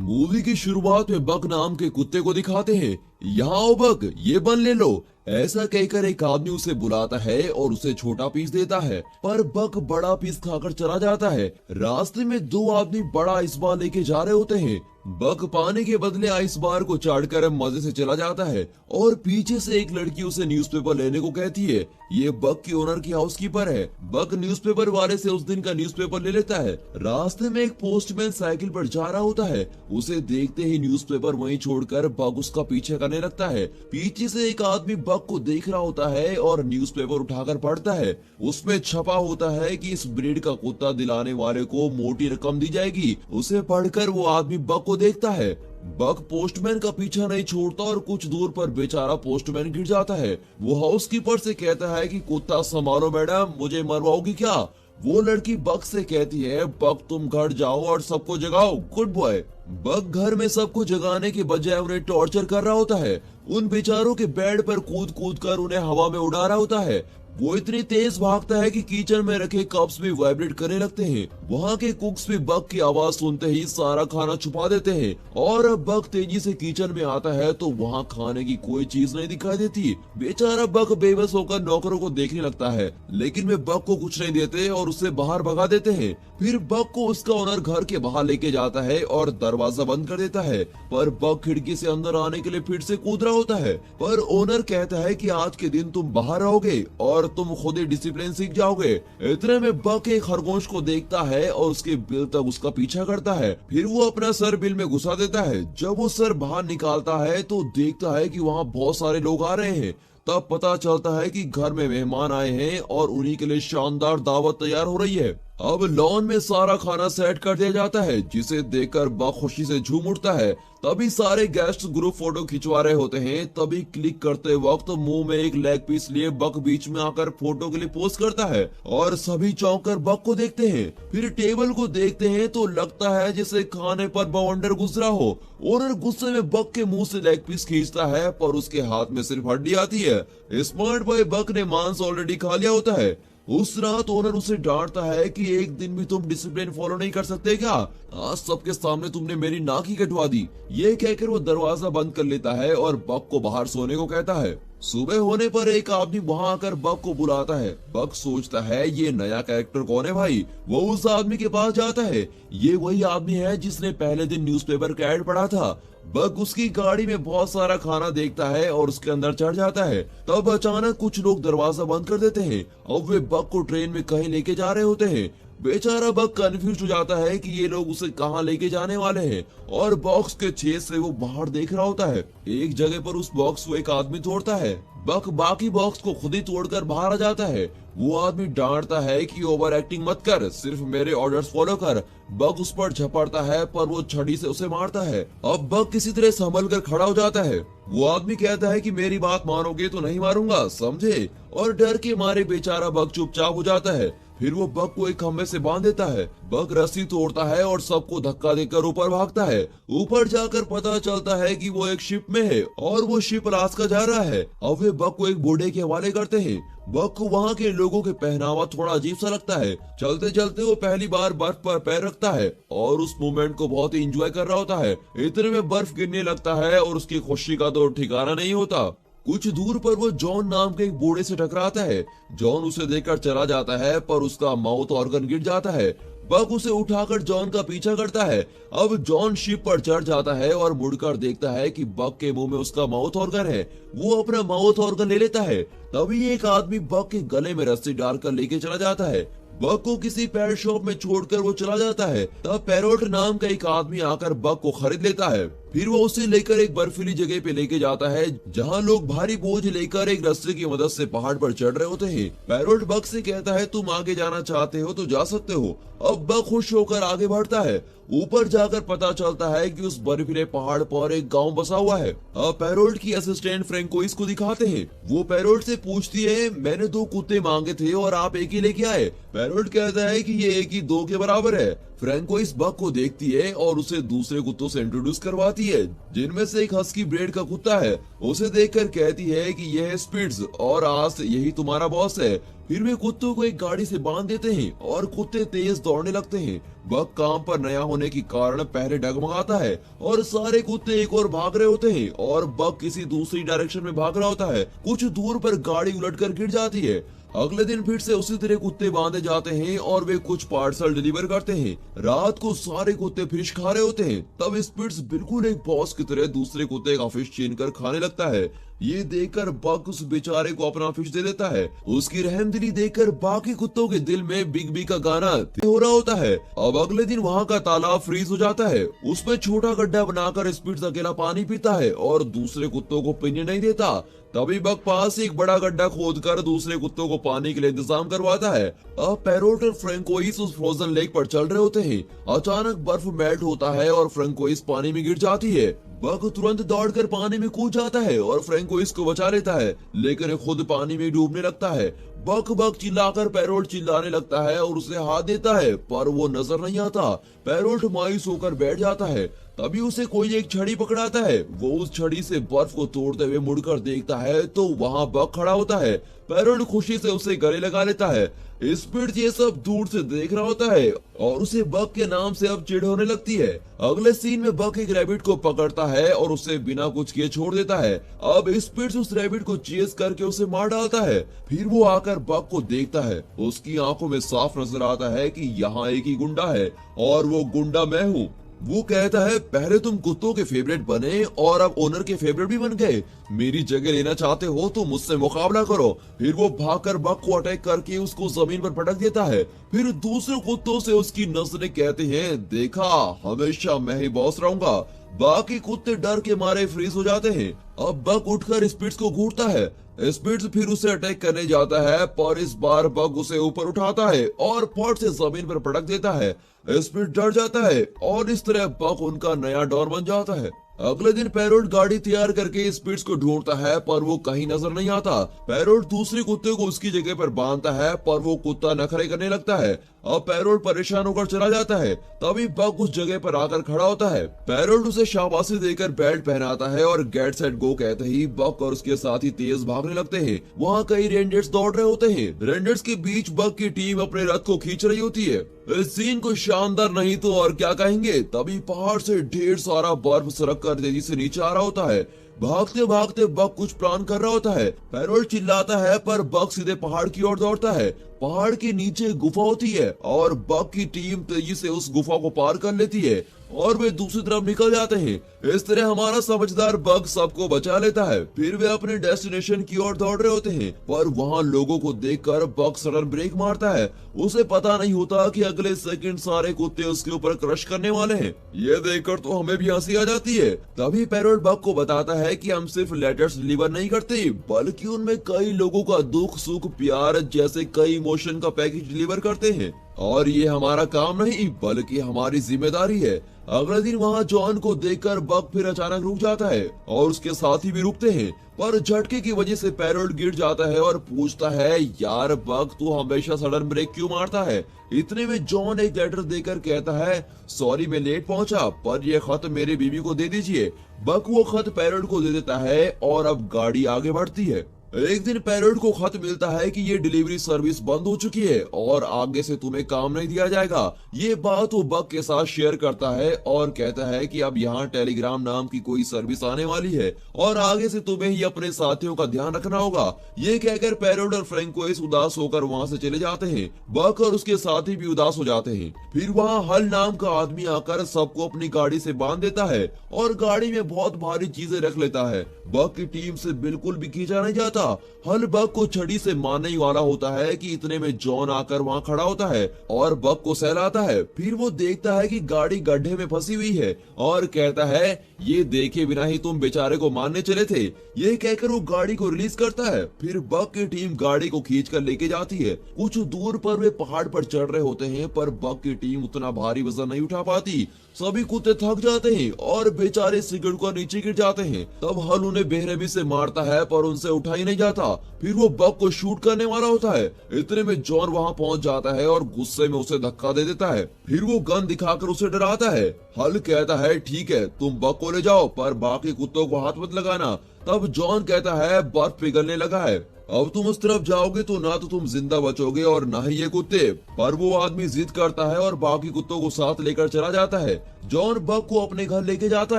Movie की शुरुआत में बक नाम के कुत्ते को दिखाते हैं। यहाँ आओ बक, ये बन ले लो। ऐसा कहकर एक आदमी उसे बुलाता है और उसे छोटा पीस देता है, पर बक बड़ा पीस खाकर चला जाता है। रास्ते में दो आदमी बड़ा आइस बार लेके जा रहे होते हैं। बक पाने के बदले आइस बार को चाटकर मजे से चला जाता है और पीछे से एक लड़की उसे न्यूज़पेपर लेने को कहती है। ये बक की ओनर की हाउसकीपर है। बक न्यूज़पेपर वाले से उस दिन का न्यूज़पेपर ले लेता है। रास्ते में एक पोस्टमैन साइकिल पर जा रहा होता है। उसे देखते ही न्यूज़पेपर वहीं छोड़कर बक उसका पीछे करने लगता है। पीछे से एक आदमी बक को देख रहा होता है और न्यूज़पेपर उठाकर पढ़ता है। उसमें छपा होता है कि इस ब्रीड का कुत्ता दिलाने वाले को मोटी रकम दी जाएगी। उसे पढ़कर वो आदमी बक को देखता है। बक पोस्टमैन का पीछा नहीं छोड़ता और कुछ दूर पर बेचारा पोस्टमैन गिर जाता है। वो हाउसकीपर से कहता है कि कुत्ता संभालो मैडम, मुझे मरवाओगी क्या? वो लड़की बक से कहती है, बक तुम घर जाओ और सबको जगाओ, गुड बॉय। बक घर में सबको जगाने के बजाय उन्हें टॉर्चर कर रहा होता है। उन बेचारों के बेड पर कूद कूद कर उन्हें हवा में उड़ा रहा होता है। वो इतनी तेज भागता है कि किचन में रखे कप्स भी वाइब्रेट करने लगते हैं। वहाँ के कुक्स भी बक की आवाज सुनते ही सारा खाना छुपा देते हैं और अब बक तेजी से किचन में आता है तो वहाँ खाने की कोई चीज नहीं दिखाई देती। बेचारा बक बेबस होकर नौकरों को देखने लगता है, लेकिन वे बक को कुछ नहीं देते और उसे बाहर भगा देते हैं। फिर बक को उसका ओनर घर के बाहर लेके जाता है और दरवाजा बंद कर देता है, पर बक खिड़की से अंदर आने के लिए फिर से कूद रहा होता है। पर ओनर कहता है कि आज के दिन तुम बाहर रहोगे और तुम खुद ही डिसिप्लिन सीख जाओगे। इतने में बक एक खरगोश को देखता है और उसके बिल तक उसका पीछा करता है। फिर वो अपना सर बिल में घुसा देता है। जब वो सर बाहर निकालता है तो देखता है कि वहाँ बहुत सारे लोग आ रहे हैं। तब पता चलता है कि घर में मेहमान आए हैं और उन्हीं के लिए शानदार दावत तैयार हो रही है। अब लॉन में सारा खाना सेट कर दिया जाता है, जिसे देखकर बक खुशी से झूम उठता है। तभी सारे गेस्ट ग्रुप फोटो खिंचवा रहे होते हैं। तभी क्लिक करते वक्त मुंह में एक लेग पीस लिए बक बीच में आकर फोटो के लिए पोज करता है और सभी चौंक कर बक को देखते हैं। फिर टेबल को देखते हैं तो लगता है जैसे खाने पर बवंडर गुजरा हो। ओनर गुस्से में बक के मुंह से लेग पीस खींचता है, पर उसके हाथ में सिर्फ हड्डी आती है। स्मार्ट बॉय बक ने मांस ऑलरेडी खा लिया होता है। उस रात ओनर उसे डांटता है कि एक दिन भी तुम डिसिप्लिन फॉलो नहीं कर सकते क्या? आज सबके सामने तुमने मेरी नाक ही कटवा दी। ये कहकर वो दरवाजा बंद कर लेता है और बक को बाहर सोने को कहता है। सुबह होने पर एक आदमी वहाँ आकर बक को बुलाता है। बक सोचता है ये नया कैरेक्टर कौन है भाई। वो उस आदमी के पास जाता है। ये वही आदमी है जिसने पहले दिन न्यूज़पेपर का ऐड पढ़ा था। बक उसकी गाड़ी में बहुत सारा खाना देखता है और उसके अंदर चढ़ जाता है। तब अचानक कुछ लोग दरवाजा बंद कर देते हैं। अब वे बक को ट्रेन में कहीं लेके जा रहे होते हैं। बेचारा बक कंफ्यूज हो जाता है कि ये लोग उसे कहाँ लेके जाने वाले हैं और बॉक्स के छेद से वो बाहर देख रहा होता है। एक जगह पर उस बॉक्स को एक आदमी तोड़ता है। बक बाकी बॉक्स को खुद ही तोड़कर बाहर आ जाता है। वो आदमी डांटता है कि ओवर एक्टिंग मत कर, सिर्फ मेरे ऑर्डर्स फॉलो कर। बक उस पर झपटता है, पर वो छड़ी से उसे मारता है। अब बक किसी तरह संभल कर खड़ा हो जाता है। वो आदमी कहता है कि मेरी बात मानोगे तो नहीं मारूंगा, समझे? और डर के मारे बेचारा बक चुपचाप हो जाता है। फिर वो बक को एक खंबे से बांध देता है। बक रस्सी तोड़ता है और सबको धक्का देकर ऊपर भागता है। ऊपर जाकर पता चलता है कि वो एक शिप में है और वो शिप अलास्का जा रहा है। अब वे बक को एक बूढ़े के हवाले करते हैं। बक को वहाँ के लोगों के पहनावा थोड़ा अजीब सा लगता है। चलते चलते वो पहली बार बर्फ पर पैर रखता है और उस मोमेंट को बहुत ही एंजॉय कर रहा होता है। इतने में बर्फ गिरने लगता है और उसकी खुशी का तो ठिकाना नहीं होता। कुछ दूर पर वो जॉन नाम के एक बूढ़े से टकराता है। जॉन उसे देखकर चला जाता है, पर उसका माउथ ऑर्गन गिर जाता है। बक उसे उठाकर जॉन का पीछा करता है। अब जॉन शिप पर चढ़ जाता है और मुड़कर देखता है कि बक के मुंह में उसका माउथ ऑर्गन है। वो अपना माउथ ऑर्गन ले लेता है। तभी एक आदमी बक के गले में रस्सी डालकर लेके चला जाता है। बक को किसी पेट शॉप में छोड़कर वो चला जाता है। तब पैरोट नाम का एक आदमी आकर बक को खरीद लेता है। फिर वो उसे लेकर एक बर्फीली जगह पे लेके जाता है, जहाँ लोग भारी बोझ लेकर एक रस्सी की मदद से पहाड़ पर चढ़ रहे होते हैं। पैरोट बक से कहता है तुम आगे जाना चाहते हो तो जा सकते हो। अब बक खुश होकर आगे बढ़ता है। ऊपर जाकर पता चलता है कि उस बर्फीले पहाड़ पर एक गांव बसा हुआ है। अब पैरोट की असिस्टेंट फ्रेंकोइस को दिखाते हैं। वो पैरोट से पूछती है मैंने 2 कुत्ते मांगे थे और आप एक ही लेके आए। पैरोट कहता है कि ये एक ही 2 के बराबर है। फ्रेंकोइस बक को देखती है और उसे दूसरे कुत्तों से इंट्रोड्यूस करवाती है, जिनमें से एक हस्की ब्रीड का कुत्ता है। उसे देखकर कहती है कि यह है स्पिट्स और आज से यही तुम्हारा बॉस है। फिर वे कुत्तों को एक गाड़ी से बांध देते हैं और कुत्ते तेज दौड़ने लगते हैं। बक काम पर नया होने के कारण पहले डगमगाता है और सारे कुत्ते एक और भाग रहे होते हैं और बक किसी दूसरी डायरेक्शन में भाग रहा होता है। कुछ दूर पर गाड़ी उलटकर गिर जाती है। अगले दिन फिर से उसी तरह कुत्ते बांधे जाते हैं और वे कुछ पार्सल डिलीवर करते हैं। रात को सारे कुत्ते फिश खा रहे होते हैं। तब स्पिट्स बिल्कुल एक बॉस की तरह दूसरे कुत्ते का फिश छीनकर खाने लगता है। ये देखकर बक उस बेचारे को अपना फिश दे देता है। उसकी रहमदिली देखकर बाकी कुत्तों के दिल में बिग बी का गाना हो रहा होता है। अब अगले दिन वहाँ का तालाब फ्रीज हो जाता है। उसमें छोटा गड्ढा बनाकर स्पिट्स अकेला पानी पीता है और दूसरे कुत्तों को पीने नहीं देता। तभी बक पास एक बड़ा गड्ढा खोदकर दूसरे कुत्तों को पानी के लिए इंतजाम करवाता है। अब पैरोट और फ्रैंकोइस उस फ्रोजन लेक पर चल रहे होते हैं। अचानक बर्फ मेल्ट होता है और फ्रैंकोइस पानी में गिर जाती है। बक तुरंत दौड़कर पानी में कूद जाता है और फ्रैंकोइस को बचा लेता है, लेकिन खुद पानी में डूबने लगता है। बक बक चिल्लाकर पैरोट चिल्लाने लगता है और उसे हाथ देता है, पर वो नजर नहीं आता। पैरोट मायूस होकर बैठ जाता है। तभी उसे कोई एक छड़ी पकड़ाता है। वो उस छड़ी से बर्फ को तोड़ते हुए मुड़कर देखता है तो वहाँ बक खड़ा होता है। पैरोट खुशी से उसे गले लगा लेता है। स्पिट्स ये सब दूर से देख रहा होता है और उसे बक के नाम से अब चिढ़ होने लगती है। अगले सीन में बक एक रैबिट को पकड़ता है और उसे बिना कुछ किए छोड़ देता है। अब स्पिट्स उस रैबिट को चेस करके उसे मार डालता है। फिर वो आकर बक को देखता है। उसकी आंखों में साफ नजर आता है कि यहाँ एक ही गुंडा है और वो गुंडा मैं हूँ। वो कहता है, पहले तुम कुत्तों के फेवरेट बने और अब ओनर के फेवरेट भी बन गए। मेरी जगह लेना चाहते हो तो मुझसे मुकाबला करो। फिर वो भागकर बक को अटैक करके उसको जमीन पर पटक देता है। फिर दूसरे कुत्तों से उसकी नस्लें कहते हैं, देखा, हमेशा मैं ही बॉस रहूंगा। बाकी कुत्ते डर के मारे फ्रीज हो जाते हैं। अब बक उठकर स्पिट्स को घूरता है। स्पिट्स फिर उसे अटैक करने जाता है, पर इस बार बक उसे ऊपर उठाता है और फट से जमीन पर पटक देता है। स्पिट्स डर जाता है और इस तरह बक उनका नया डॉन बन जाता है। अगले दिन पैरोट गाड़ी तैयार करके स्पिट्स को ढूंढता है, पर वो कहीं नजर नहीं आता। पैरोट दूसरे कुत्ते को उसकी जगह पर बांधता है, पर वो कुत्ता नखरे करने लगता है। अब पैरोट परेशान होकर चला जाता है। तभी बक उस जगह पर आकर खड़ा होता है। पैरोट उसे शाबाशी देकर बेल्ट पहनाता है और गेट सेट गो कहते ही बक और उसके साथी तेज भागने लगते हैं। वहाँ कई रेंजर्स दौड़ रहे होते हैं। रेंजर्स के बीच बक की टीम अपने रथ को खींच रही होती है। इस सीन को शानदार नहीं तो और क्या कहेंगे। तभी पहाड़ से ढेर सारा बर्फ सरक कर तेजी से नीचे आ रहा होता है। भागते भागते बक कुछ प्लान कर रहा होता है। पैरोट चिल्लाता है, पर बक सीधे पहाड़ की ओर दौड़ता है। पहाड़ के नीचे गुफा होती है और बक की टीम तेजी से उस गुफा को पार कर लेती है और वे दूसरी तरफ निकल जाते हैं। इस तरह हमारा समझदार बक सबको बचा लेता है। फिर वे अपने डेस्टिनेशन की ओर दौड़ रहे होते हैं, पर वहाँ लोगों को देखकर बक सडन ब्रेक मारता है। उसे पता नहीं होता कि अगले सेकंड सारे कुत्ते उसके ऊपर क्रश करने वाले हैं। ये देखकर तो हमें भी हंसी आ जाती है। तभी पैरोट बक को बताता है कि हम सिर्फ लेटर्स डिलीवर नहीं करते, बल्कि उनमें कई लोगों का दुख सुख प्यार जैसे कई इमोशन का पैकेज डिलीवर करते हैं। और ये हमारा काम नहीं बल्कि हमारी जिम्मेदारी है। अगले दिन वहाँ जॉन को देखकर बक फिर अचानक रुक जाता है और उसके साथी भी रुकते हैं, पर झटके की वजह से पैरोट गिर जाता है और पूछता है, यार बक, तू हमेशा सडन ब्रेक क्यों मारता है? इतने में जॉन एक लेटर देकर कहता है, सॉरी मैं लेट पहुंचा, पर यह खत मेरी बीवी को दे दीजिए। बक वो खत पैरोट को दे देता है और अब गाड़ी आगे बढ़ती है। एक दिन पैरोट को खत मिलता है कि ये डिलीवरी सर्विस बंद हो चुकी है और आगे से तुम्हें काम नहीं दिया जाएगा। ये बात वो बक के साथ शेयर करता है और कहता है कि अब यहाँ टेलीग्राम नाम की कोई सर्विस आने वाली है और आगे से तुम्हें ही अपने साथियों का ध्यान रखना होगा। ये कहकर पैरोट और फ्रैंकोइस उदास होकर वहाँ से चले जाते हैं। बक और उसके साथी भी उदास हो जाते हैं। फिर वहाँ हल नाम का आदमी आकर सबको अपनी गाड़ी से बांध देता है और गाड़ी में बहुत भारी चीजें रख लेता है। बक की टीम से बिल्कुल भी खींचा नहीं जाता। हल बक को छड़ी से मारने ही वाला होता है कि इतने में जॉन आकर वहाँ खड़ा होता है और बक को सहलाता है। फिर वो देखता है कि गाड़ी गड्ढे में फंसी हुई है और कहता है, ये देखे बिना ही तुम बेचारे को मारने चले थे। ये कहकर वो गाड़ी को रिलीज करता है। फिर बक की टीम गाड़ी को खींच कर लेके जाती है। कुछ दूर पर वे पहाड़ पर चढ़ रहे होते हैं, पर बक की टीम उतना भारी वजन नहीं उठा पाती। सभी कुत्ते थक जाते हैं और बेचारे सिगरेट को नीचे गिर जाते हैं। तब हल उन्हें बेरहमी से मारता है, पर उनसे उठा ही नहीं जाता। फिर वो बक को शूट करने वाला होता है। इतने में जॉन वहाँ पहुँच जाता है और गुस्से में उसे धक्का दे देता है। फिर वो गन दिखाकर उसे डराता है। हल कहता है, ठीक है, तुम बक को ले जाओ, पर बाकी कुत्तों को हाथ मत लगाना। तब जॉन कहता है, बर्फ पिघलने लगा है। अब तुम उस तरफ जाओगे तो ना तो तुम जिंदा बचोगे और ना ही ये कुत्ते। पर वो आदमी जिद करता है और बाकी कुत्तों को साथ लेकर चला जाता है। जॉन बक को अपने घर लेके जाता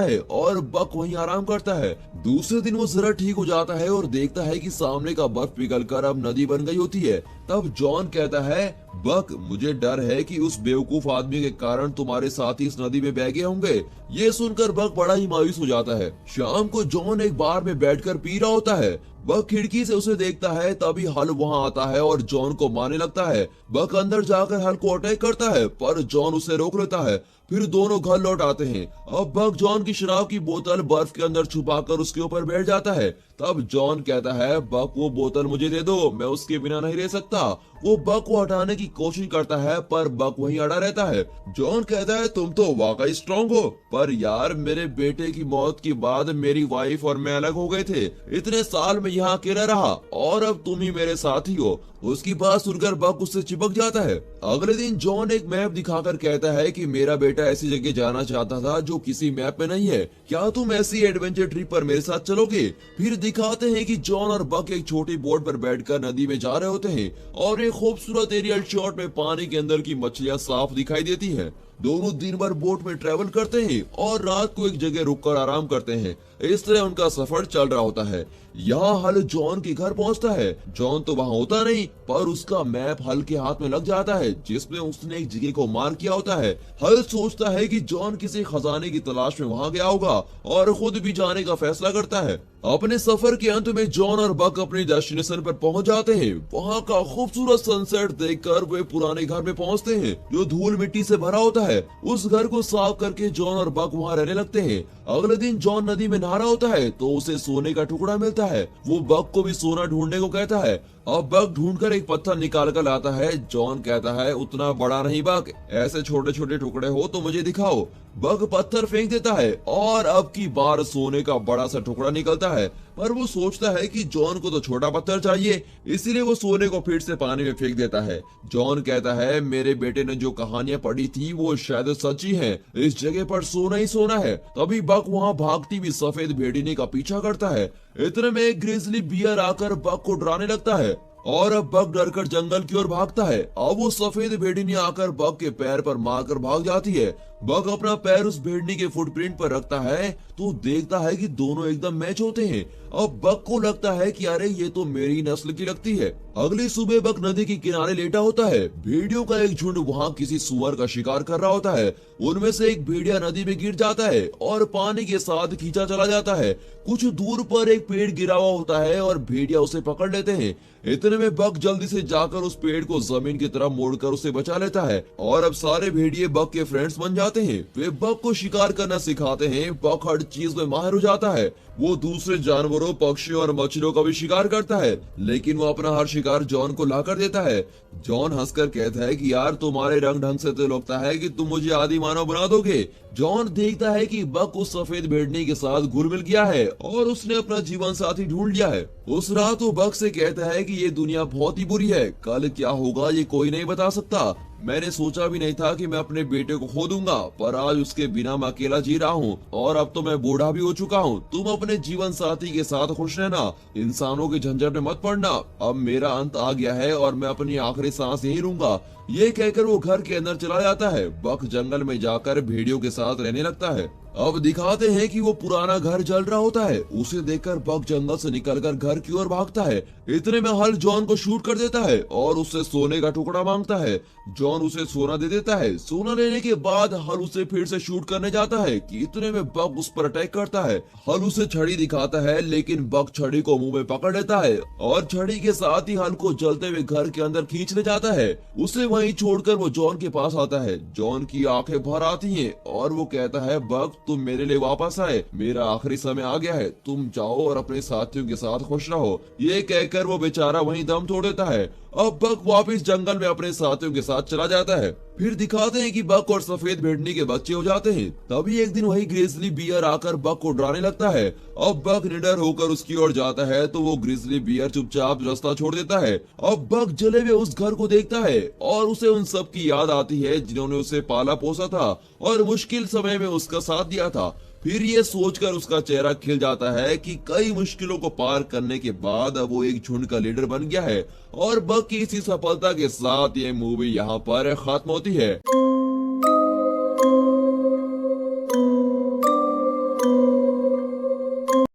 है और बक वहीं आराम करता है। दूसरे दिन वो जरा ठीक हो जाता है और देखता है कि सामने का बर्फ पिघलकर अब नदी बन गई होती है। तब जॉन कहता है, बक मुझे डर है कि उस बेवकूफ आदमी के कारण तुम्हारे साथी इस नदी में बह गए होंगे। ये सुनकर बक बड़ा ही मायूस हो जाता है। शाम को जॉन एक बार में बैठकर पी रहा होता है। बक खिड़की से उसे देखता है, तभी हल वहां आता है और जॉन को मारने लगता है। बक अंदर जाकर हल को अटैक करता है पर जॉन उसे रोक लेता है। फिर दोनों घर लौट आते हैं। अब बक जॉन की शराब की बोतल बर्फ के अंदर छुपाकर उसके ऊपर बैठ जाता है। तब जॉन कहता है, बक वो बोतल मुझे दे दो, मैं उसके बिना नहीं रह सकता। वो बक को हटाने की कोशिश करता है पर बक वहीं अड़ा रहता है। जॉन कहता है, तुम तो वाकई स्ट्रांग हो, पर यार मेरे बेटे की मौत के बाद मेरी वाइफ और मैं अलग हो गए थे। इतने साल में यहाँ अकेला रहा और अब तुम ही मेरे साथी हो। उसकी बात सुनकर बक उससे चिपक जाता है। अगले दिन जॉन एक मैप दिखाकर कहता है कि मेरा बेटा ऐसी जगह जाना चाहता था जो किसी मैप में नहीं है, क्या तुम ऐसी एडवेंचर ट्रिप पर मेरे साथ चलोगे? फिर दिखाते हैं कि जॉन और बक एक छोटी बोट पर बैठकर नदी में जा रहे होते हैं और एक खूबसूरत एरियल शॉट में पानी के अंदर की मछलियां साफ दिखाई देती हैं। दोनों दिन भर बोट में ट्रेवल करते हैं और रात को एक जगह रुककर आराम करते हैं। इस तरह उनका सफर चल रहा होता है। यहाँ हल जॉन के घर पहुँचता है। जॉन तो वहाँ होता नहीं पर उसका मैप हल के हाथ में लग जाता है जिसमें उसने एक जगह को मार्क किया होता है। हल सोचता है कि जॉन किसी खजाने की तलाश में वहाँ गया होगा और खुद भी जाने का फैसला करता है। अपने सफर के अंत में जॉन और बक अपनी डेस्टिनेशन पर पहुंच जाते हैं। वहाँ का खूबसूरत सनसेट देखकर वे पुराने घर में पहुंचते हैं जो धूल मिट्टी से भरा होता है। उस घर को साफ करके जॉन और बक वहाँ रहने लगते हैं। अगले दिन जॉन नदी में नहा रहा होता है तो उसे सोने का टुकड़ा मिलता है। वो बक को भी सोना ढूंढने को कहता है। अब बक ढूंढकर एक पत्थर निकाल कर लाता है। जॉन कहता है, उतना बड़ा नहीं बक, ऐसे छोटे छोटे टुकड़े हो तो मुझे दिखाओ। बक पत्थर फेंक देता है और अब की बार सोने का बड़ा सा टुकड़ा निकलता है, पर वो सोचता है कि जॉन को तो छोटा पत्थर चाहिए, इसीलिए वो सोने को फिर से पानी में फेंक देता है। जॉन कहता है, मेरे बेटे ने जो कहानियां पढ़ी थी वो शायद सच्ची हैं, इस जगह पर सोना ही सोना है। तभी बक वहाँ भागती हुई सफेद भेड़िनी का पीछा करता है। इतने में एक ग्रिजली बियर आकर बक को डराने लगता है और अब बक डरकर जंगल की ओर भागता है। अब वो सफेद भेड़िनी आकर बक के पैर पर मारकर भाग जाती है। बक अपना पैर उस भेड़नी के फुटप्रिंट पर रखता है तो देखता है कि दोनों एकदम मैच होते हैं। अब बक को लगता है कि अरे ये तो मेरी नस्ल की लगती है। अगली सुबह बक नदी के किनारे लेटा होता है। भेड़ियों का एक झुंड वहाँ किसी सुअर का शिकार कर रहा होता है। उनमें से एक भेड़िया नदी में गिर जाता है और पानी के साथ खींचा चला जाता है। कुछ दूर पर एक पेड़ गिरा हुआ होता है और भेड़िया उसे पकड़ लेते हैं। इतने में बक जल्दी से जाकर उस पेड़ को जमीन की तरफ मोड़कर उसे बचा लेता है और अब सारे भेड़िए बक के फ्रेंड्स बन जाते हैं। वे बक को शिकार करना सिखाते हैं। बक हर चीज में माहिर हो जाता है। वो दूसरे जानवरों, पक्षियों और मछलियों का भी शिकार करता है, लेकिन वो अपना हर शिकार जॉन को लाकर देता है। जॉन हंसकर कहता है कि यार तुम्हारे रंग ढंग से तो लगता है कि तुम मुझे आदि मानव बना दोगे। जॉन देखता है कि बक उस सफेद भेड़नी के साथ घुल मिल गया है और उसने अपना जीवन साथी ढूंढ लिया है। उस रात वो बक से कहता है कि ये दुनिया बहुत ही बुरी है, कल क्या होगा ये कोई नहीं बता सकता। मैंने सोचा भी नहीं था कि मैं अपने बेटे को खो दूंगा, पर आज उसके बिना मैं अकेला जी रहा हूँ और अब तो मैं बूढ़ा भी हो चुका हूँ। तुम अपने जीवन साथी के साथ खुश रहना, इंसानों के झंझट में मत पड़ना। अब मेरा अंत आ गया है और मैं अपनी आखिरी सांस यही लूंगा। ये कहकर वो घर के अंदर चला जाता है। बक जंगल में जाकर भेड़ियों के साथ रहने लगता है। अब दिखाते हैं कि वो पुराना घर जल रहा होता है। उसे देखकर बक जंगल से निकलकर घर की ओर भागता है। इतने में हल जॉन को शूट कर देता है और उससे सोने का टुकड़ा मांगता है। जॉन उसे सोना दे देता है। सोना लेने के बाद हल उसे फिर से शूट करने जाता है कि इतने में बक उस पर अटैक करता है। हल उसे छड़ी दिखाता है लेकिन बक छड़ी को मुंह में पकड़ लेता है और छड़ी के साथ ही हल को जलते हुए घर के अंदर खींच ले जाता है। उसे वहीं छोड़कर वो जॉन के पास आता है। जॉन की आंखें भर आती हैं और वो कहता है, बक तुम मेरे लिए वापस आए, मेरा आखिरी समय आ गया है, तुम जाओ और अपने साथियों के साथ खुश रहो। ये कहकर वो बेचारा वहीं दम तोड़ देता है। अब बक वापस जंगल में अपने साथियों के साथ चला जाता है। फिर दिखाते हैं कि बक और सफेद भेड़नी के बच्चे हो जाते हैं। तभी एक दिन वही ग्रिजली बियर आकर बक को डराने लगता है। अब बक निडर होकर उसकी ओर जाता है तो वो ग्रिजली बियर चुपचाप रास्ता छोड़ देता है। अब बक जले हुए उस घर को देखता है और उसे उन सब की याद आती है जिन्होंने उसे पाला पोसा था और मुश्किल समय में उसका साथ दिया था। फिर ये सोचकर उसका चेहरा खिल जाता है कि कई मुश्किलों को पार करने के बाद अब वो एक झुंड का लीडर बन गया है। और बक की इसी सफलता के साथ ये मूवी यहाँ पर खत्म होती है।